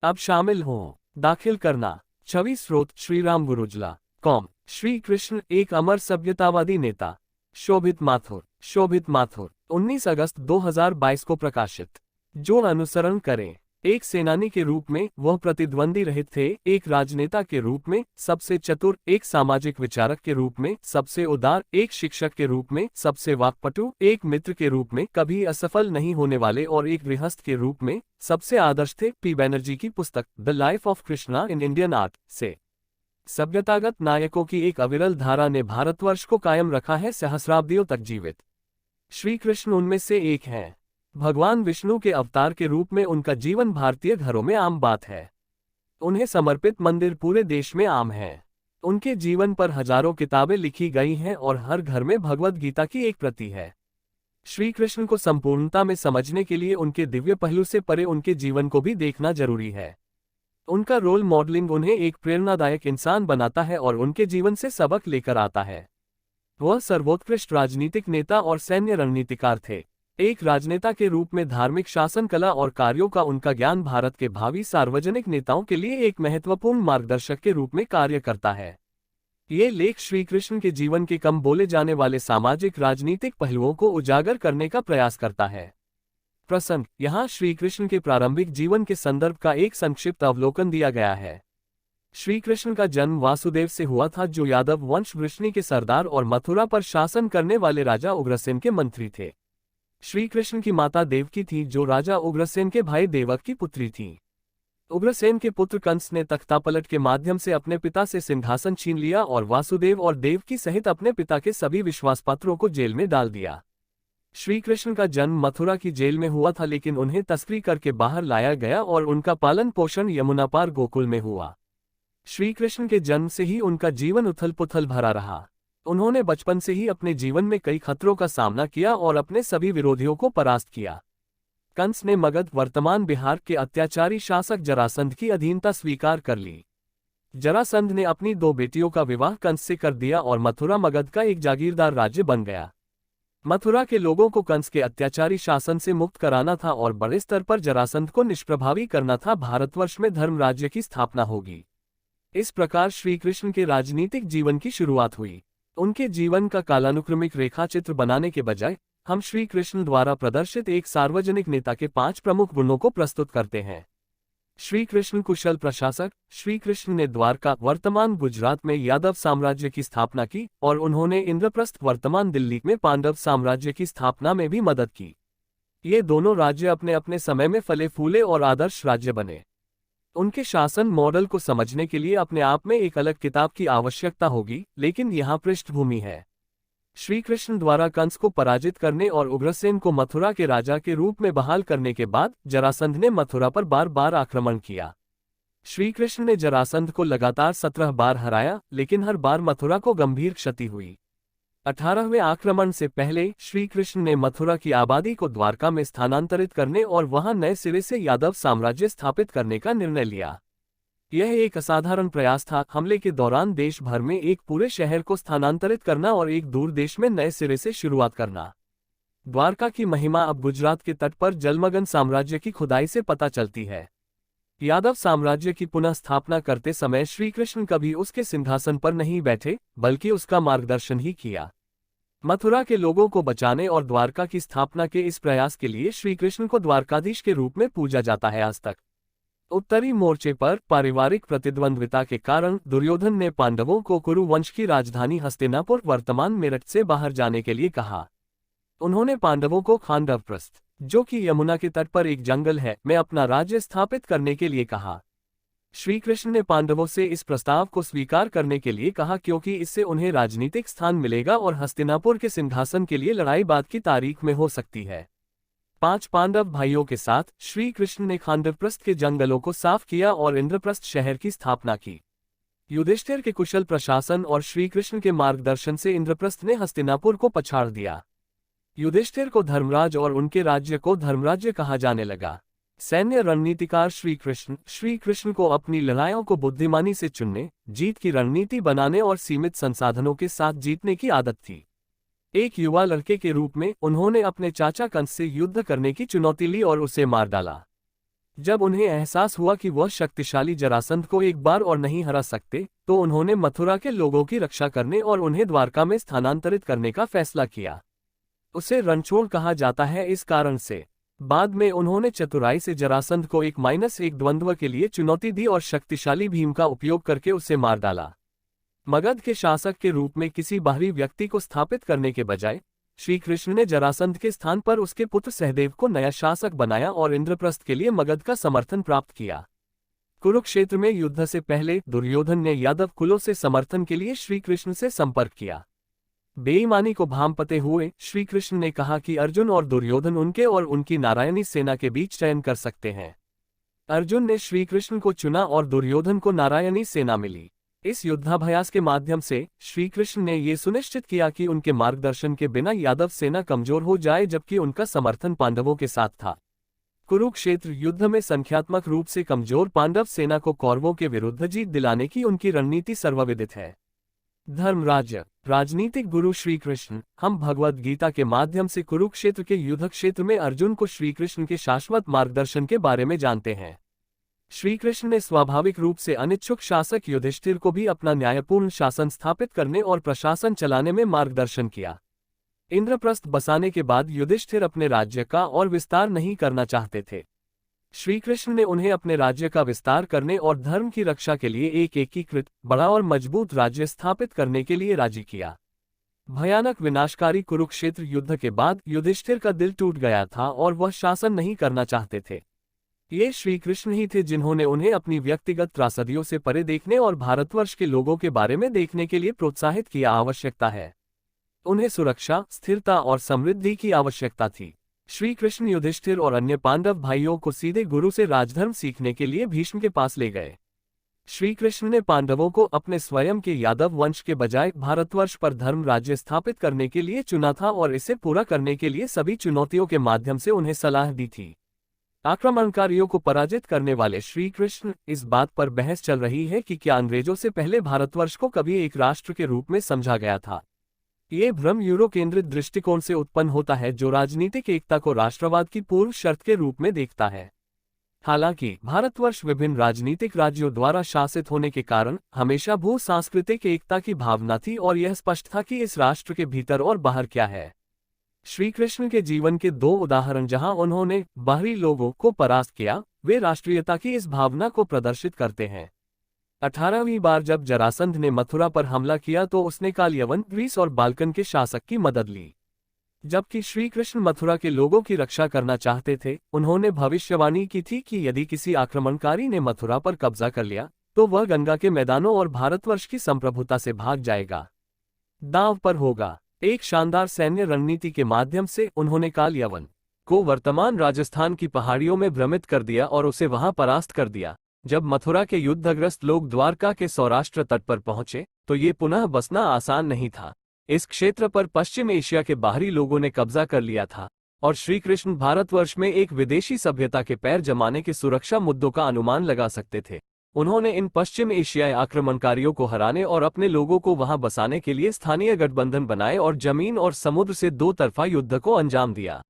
अब शामिल हों। दाखिल करना। छवि स्रोत श्रीराम गुरुजला कॉम। श्री कृष्ण एक अमर सभ्यतावादी नेता। शोभित माथुर। शोभित माथुर 19 अगस्त 2022 को प्रकाशित। जो अनुसरण करें। एक सेनानी के रूप में वह प्रतिद्वंदी रहित थे, एक राजनेता के रूप में सबसे चतुर, एक सामाजिक विचारक के रूप में सबसे उदार, एक शिक्षक के रूप में सबसे वाक्पटु, एक मित्र के रूप में कभी असफल नहीं होने वाले और एक गृहस्थ के रूप में सबसे आदर्श थे। पी बैनर्जी की पुस्तक the life of Krishna in Indian art से। सभ्यतागत नायकों की एक अविरल धारा ने भारतवर्ष को कायम रखा है, सहस्राब्दियों तक जीवित। श्री कृष्ण उनमें से एक हैं। भगवान विष्णु के अवतार के रूप में उनका जीवन भारतीय घरों में आम बात है। उन्हें समर्पित मंदिर पूरे देश में आम हैं। उनके जीवन पर हजारों किताबें लिखी गई हैं और हर घर में भगवद गीता की एक प्रति है। श्री कृष्ण को संपूर्णता में समझने के लिए उनके दिव्य पहलू से परे उनके जीवन को भी देखना जरूरी है। उनका रोल मॉडलिंग उन्हें एक प्रेरणादायक इंसान बनाता है और उनके जीवन से सबक लेकर आता है। वह सर्वोत्कृष्ट राजनीतिक नेता और सैन्य रणनीतिकार थे। एक राजनेता के रूप में धार्मिक शासन कला और कार्यों का उनका ज्ञान भारत के भावी सार्वजनिक नेताओं के लिए एक महत्वपूर्ण मार्गदर्शक के रूप में कार्य करता है। ये लेख श्री कृष्ण के जीवन के कम बोले जाने वाले सामाजिक राजनीतिक पहलुओं को उजागर करने का प्रयास करता है। प्रसंग। यहाँ श्री कृष्ण के प्रारंभिक जीवन के संदर्भ का एक संक्षिप्त अवलोकन दिया गया है। श्री कृष्ण का जन्म वासुदेव से हुआ था, जो यादव वंश वृष्णि के सरदार और मथुरा पर शासन करने वाले राजा उग्रसेन के मंत्री थे। श्री कृष्ण की माता देवकी थी, जो राजा उग्रसेन के भाई देवक की पुत्री थी। उग्रसेन के पुत्र कंस ने तख्तापलट के माध्यम से अपने पिता से सिंहासन छीन लिया और वासुदेव और देवकी सहित अपने पिता के सभी विश्वासपात्रों को जेल में डाल दिया। श्री कृष्ण का जन्म मथुरा की जेल में हुआ था, लेकिन उन्हें तस्करी करके बाहर लाया गया और उनका पालन पोषण यमुना पार गोकुल में हुआ। श्री कृष्ण के जन्म से ही उनका जीवन उथल पुथल भरा रहा। उन्होंने बचपन से ही अपने जीवन में कई खतरों का सामना किया और अपने सभी विरोधियों को परास्त किया। कंस ने मगध, वर्तमान बिहार के अत्याचारी शासक जरासंध की अधीनता स्वीकार कर ली। जरासंध ने अपनी 2 बेटियों का विवाह कंस से कर दिया और मथुरा मगध का एक जागीरदार राज्य बन गया। मथुरा के लोगों को कंस के अत्याचारी शासन से मुक्त कराना था और बड़े स्तर पर जरासंध को निष्प्रभावी करना था। भारतवर्ष में धर्म राज्य की स्थापना होगी। इस प्रकार श्री कृष्ण के राजनीतिक जीवन की शुरुआत हुई। उनके जीवन का कालानुक्रमिक रेखाचित्र बनाने के बजाय हम श्री कृष्ण द्वारा प्रदर्शित एक सार्वजनिक नेता के 5 प्रमुख गुणों को प्रस्तुत करते हैं। श्री कृष्ण कुशल प्रशासक। श्री कृष्ण ने द्वारका, वर्तमान गुजरात में यादव साम्राज्य की स्थापना की और उन्होंने इंद्रप्रस्थ, वर्तमान दिल्ली में पांडव साम्राज्य की स्थापना में भी मदद की। ये दोनों राज्य अपने अपने समय में फले फूले और आदर्श राज्य बने। उनके शासन मॉडल को समझने के लिए अपने आप में एक अलग किताब की आवश्यकता होगी, लेकिन यहाँ पृष्ठभूमि है। श्री कृष्ण द्वारा कंस को पराजित करने और उग्रसेन को मथुरा के राजा के रूप में बहाल करने के बाद जरासंध ने मथुरा पर बार बार आक्रमण किया। श्री कृष्ण ने जरासंध को लगातार 17 बार हराया, लेकिन हर बार मथुरा को गंभीर क्षति हुई। 18वें आक्रमण से पहले श्री कृष्ण ने मथुरा की आबादी को द्वारका में स्थानांतरित करने और वहां नए सिरे से यादव साम्राज्य स्थापित करने का निर्णय लिया। यह एक असाधारण प्रयास था। हमले के दौरान देश भर में एक पूरे शहर को स्थानांतरित करना और एक दूर देश में नए सिरे से शुरुआत करना। द्वारका की महिमा अब गुजरात के तट पर जलमग्न साम्राज्य की खुदाई से पता चलती है। यादव साम्राज्य की पुनः स्थापना करते समय श्री कृष्ण कभी उसके सिंहासन पर नहीं बैठे, बल्कि उसका मार्गदर्शन ही किया। मथुरा के लोगों को बचाने और द्वारका की स्थापना के इस प्रयास के लिए श्री कृष्ण को द्वारकाधीश के रूप में पूजा जाता है आज तक। उत्तरी मोर्चे पर पारिवारिक प्रतिद्वंद्विता के कारण दुर्योधन ने पांडवों को कुरु वंश की राजधानी हस्तिनापुर, वर्तमान मेरठ से बाहर जाने के लिए कहा। उन्होंने पांडवों को खांडवप्रस्थ, जो कि यमुना के तट पर एक जंगल है, में अपना राज्य स्थापित करने के लिए कहा। श्री कृष्ण ने पांडवों से इस प्रस्ताव को स्वीकार करने के लिए कहा, क्योंकि इससे उन्हें राजनीतिक स्थान मिलेगा और हस्तिनापुर के सिंहासन के लिए लड़ाई बाद की तारीख में हो सकती है। 5 पांडव भाइयों के साथ श्री कृष्ण ने खांडवप्रस्थ के जंगलों को साफ किया और इंद्रप्रस्थ शहर की स्थापना की। युधिष्ठिर के कुशल प्रशासन और श्री कृष्ण के मार्गदर्शन से इंद्रप्रस्थ ने हस्तिनापुर को पछाड़ दिया। युधिष्ठिर को धर्मराज और उनके राज्य को धर्मराज्य कहा जाने लगा। सैन्य रणनीतिकार श्री कृष्ण को अपनी लड़ाइयों को बुद्धिमानी से चुनने, जीत की रणनीति बनाने और सीमित संसाधनों के साथ जीतने की आदत थी। एक युवा लड़के के रूप में उन्होंने अपने चाचा कंस से युद्ध करने की चुनौती ली और उसे मार डाला। जब उन्हें एहसास हुआ कि वह शक्तिशाली जरासंध को एक बार और नहीं हरा सकते, तो उन्होंने मथुरा के लोगों की रक्षा करने और उन्हें द्वारका में स्थानांतरित करने का फैसला किया। उसे रणछोड़ कहा जाता है इस कारण से। बाद में उन्होंने चतुराई से जरासंध को 1-1 द्वंद्व के लिए चुनौती दी और शक्तिशाली भीम का उपयोग करके उसे मार डाला। मगध के शासक के रूप में किसी बाहरी व्यक्ति को स्थापित करने के बजाय श्री कृष्ण ने जरासंध के स्थान पर उसके पुत्र सहदेव को नया शासक बनाया और इंद्रप्रस्थ के लिए मगध का समर्थन प्राप्त किया। कुरुक्षेत्र में युद्ध से पहले दुर्योधन ने यादव कुलों से समर्थन के लिए श्री कृष्ण से संपर्क किया। बेईमानी को भांपते हुए श्री कृष्ण ने कहा कि अर्जुन और दुर्योधन उनके और उनकी नारायणी सेना के बीच चयन कर सकते हैं। अर्जुन ने श्री कृष्ण को चुना और दुर्योधन को नारायणी सेना मिली। इस युद्धाभ्यास के माध्यम से श्री कृष्ण ने ये सुनिश्चित किया कि उनके मार्गदर्शन के बिना यादव सेना कमजोर हो जाए, जबकि उनका समर्थन पांडवों के साथ था। कुरुक्षेत्र युद्ध में संख्यात्मक रूप से कमजोर पांडव सेना को कौरवों के विरुद्ध जीत दिलाने की उनकी रणनीति सर्वविदित है। धर्मराज्य राजनीतिक गुरु श्री कृष्ण। हम भगवद गीता के माध्यम से कुरुक्षेत्र के युद्ध क्षेत्र में अर्जुन को श्री कृष्ण के शाश्वत मार्गदर्शन के बारे में जानते हैं। श्री कृष्ण ने स्वाभाविक रूप से अनिच्छुक शासक युधिष्ठिर को भी अपना न्यायपूर्ण शासन स्थापित करने और प्रशासन चलाने में मार्गदर्शन किया। इंद्रप्रस्थ बसाने के बाद युधिष्ठिर अपने राज्य का और विस्तार नहीं करना चाहते थे। श्री कृष्ण ने उन्हें अपने राज्य का विस्तार करने और धर्म की रक्षा के लिए एक एकीकृत, बड़ा और मजबूत राज्य स्थापित करने के लिए राजी किया। भयानक विनाशकारी कुरुक्षेत्र युद्ध के बाद युधिष्ठिर का दिल टूट गया था और वह शासन नहीं करना चाहते थे। ये श्री कृष्ण ही थे जिन्होंने उन्हें अपनी व्यक्तिगत त्रासदियों से परे देखने और भारतवर्ष के लोगों के बारे में देखने के लिए प्रोत्साहित किया। आवश्यकता है, उन्हें सुरक्षा, स्थिरता और समृद्धि की आवश्यकता थी। श्री कृष्ण युधिष्ठिर और अन्य पांडव भाइयों को सीधे गुरु से राजधर्म सीखने के लिए भीष्म के पास ले गए। श्री कृष्ण ने पांडवों को अपने स्वयं के यादव वंश के बजाय भारतवर्ष पर धर्म राज्य स्थापित करने के लिए चुना था और इसे पूरा करने के लिए सभी चुनौतियों के माध्यम से उन्हें सलाह दी थी। आक्रमणकारियों को पराजित करने वाले श्री कृष्ण। इस बात पर बहस चल रही है कि क्या अंग्रेजों से पहले भारतवर्ष को कभी एक राष्ट्र के रूप में समझा गया था। ये भ्रम यूरो केंद्रित दृष्टिकोण से उत्पन्न होता है, जो राजनीतिक एकता को राष्ट्रवाद की पूर्व शर्त के रूप में देखता है। हालांकि भारतवर्ष विभिन्न राजनीतिक राज्यों द्वारा शासित होने के कारण हमेशा भू सांस्कृतिक एकता की भावना थी और यह स्पष्ट था कि इस राष्ट्र के भीतर और बाहर क्या है। श्री कृष्ण के जीवन के 2 उदाहरण जहां उन्होंने बाहरी लोगों को परास्त किया, वे राष्ट्रीयता की इस भावना को प्रदर्शित करते हैं। 18वीं बार जब जरासंध ने मथुरा पर हमला किया तो उसने काल यवन, ग्रीस और बाल्कन के शासक की मदद ली। जबकि श्री कृष्ण मथुरा के लोगों की रक्षा करना चाहते थे, उन्होंने भविष्यवाणी की थी कि यदि किसी आक्रमणकारी ने मथुरा पर कब्जा कर लिया तो वह गंगा के मैदानों और भारतवर्ष की संप्रभुता से भाग जाएगा। दांव पर होगा। एक शानदार सैन्य रणनीति के माध्यम से उन्होंने काल यवन को वर्तमान राजस्थान की पहाड़ियों में भ्रमित कर दिया और उसे वहां परास्त कर दिया। जब मथुरा के युद्धग्रस्त लोग द्वारका के सौराष्ट्र तट पर पहुंचे तो ये पुनः बसना आसान नहीं था। इस क्षेत्र पर पश्चिम एशिया के बाहरी लोगों ने कब्जा कर लिया था और श्री कृष्ण भारतवर्ष में एक विदेशी सभ्यता के पैर जमाने के सुरक्षा मुद्दों का अनुमान लगा सकते थे। उन्होंने इन पश्चिम एशियाई आक्रमणकारियों को हराने और अपने लोगों को वहां बसाने के लिए स्थानीय गठबंधन बनाए और जमीन और समुद्र से 2 तरफा युद्ध को अंजाम दिया।